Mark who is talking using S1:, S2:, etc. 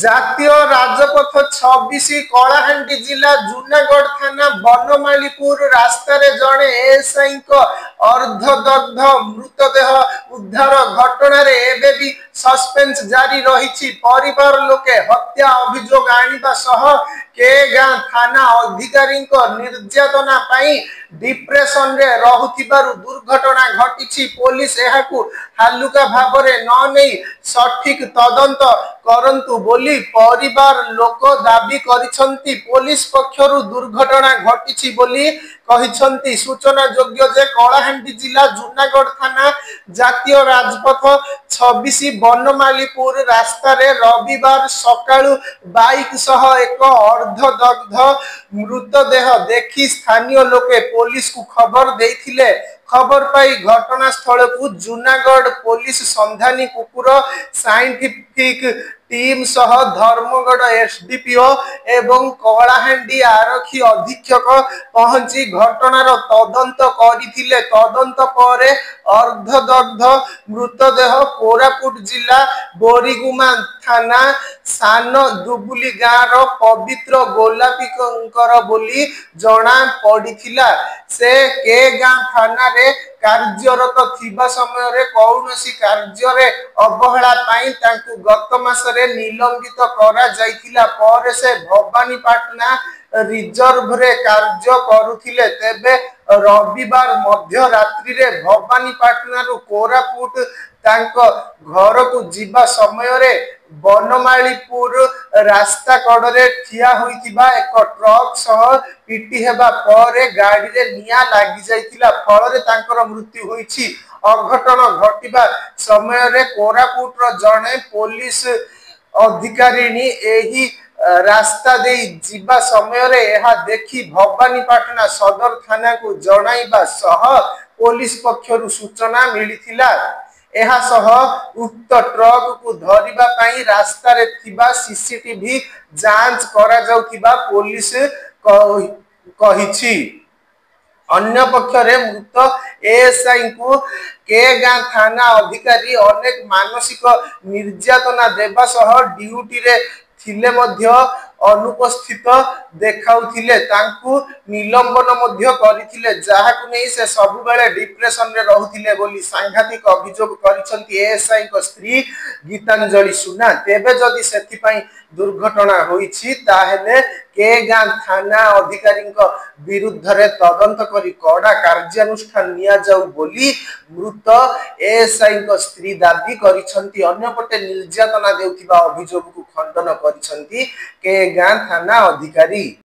S1: জাতীয় রাজপথ 26 কলাহাଣ୍ଡି জিলা জুনাগড় থানা বনমালীপুর রাস্তায় জনে এএসআইଙ୍କ অর্ধদগ্ধ মৃতদেহ উদ্ধার ঘটনার এবে বি সসপেন্স জারি রয়েছে। পরিবার লোকে হত্যা অভিযোগ আনিবা সহ কে গাঁ থানা অধিকারীଙ୍କ নির্যাতনা পাই ডিপ্রেসন রে রহুথিবারু দুর্ঘটনা ঘটিছি। পুলিশ এহাকু হালুকা ভাବରେ ন নেই সঠিক তদন্ত করন্তু বলি পরিবার লোক দাবি করিছন্তি। পুলিশ পক্ষরু দুর্ঘটনা ঘটিছি বলি কহিছন্তি। সূচনা যোগ্য যে কলাহাଣ୍ଡି জিলা জুনাগড় থানা জাতীয় রাজপথ 26 বনমালীপুর রাস্তায় রবিবার সকালু বাইক সহ এক অর্ধদগ্ধ মৃতদেহ দেখি স্থানীয় লোকে পুলিশ কু খবর দেইथिले। खबर पाई घटनास्थल को जूनागढ़ पुलिस संधानी कुकुर साइंटिफिक टीम सह धर्मगढ़ एसडीपीओ एवं कलाहांडी आरक्षी अधीक्षक पहुंची घटनार तदंत करथिले। तदंत परे अर्धदग्ध मृतदेह कोरापुट जिला बोरीगुमा थाना सान दुबुली गाँव पवित्र गोलापीकर बोली जना पड़िथिला। से के गाँ थाना रे कार्यरत थिबा समय रे कौनसी कार्य अवहेला पाई तांकु गत मासरे निलंबित करा जाइथिला। पर से भवानीपाटना रिजर्व रे कार्य करुथिले। तेबे रविवार मध्य रात्रि रे भवानीपाटना रु कोरापुट तांको घर को जीवा समय रे बनमालीपुर रास्ता कड़े ठिया होइथिबा एक ट्रक सह पिटी हेबा परे गाड़ी रे निया लागि जाइथिला। फल रे तांकर मृत्यु होइछि। अघटन घटिबा समय रे कोरापुट रो जणे पुलिस अधिकारिणी एही रास्ता दे जीवा समय रे एहा देखि भवानीपाटना सदर थाना को जणाइबा सह पुलिस पक्षरु सूचना मिलिथिला। एहा सह उक्त ट्रक को धरिबा पाई रास्ता रे थिबा सीसीटीवी जांच करा जाउथिबा पुलिस कहिछि। अन्य पक्षरे मृत एएसआई को के गाँ थाना अधिकारी अनेक मानसिक निर्यातना देवा सह ड्यूटी रे थिले मध्य अनुपस्थित देखाउथिले। तांकु निलंबन मध्य करिथिले। जाहाकु नै से सब बेले डिप्रेशन रे रहुथिले बोली सांघातिक अभियोग करिसंती एएसआई को स्त्री गीतांजलि सुना। तेबे जदि सेथि पई दुर्घटना होईछि ताहेले के गाँ थाना अधिकारी विरुद्ध रे तदंत करी कड़ा कार्यानुष्ठान निया जाउ बोली मृत एएसआई को स्त्री दाबी करिसंती। अन्यपटे निर्यातना देउथिबा अभियोग को खंडन करिसंती के गाँ थाना अधिकारी।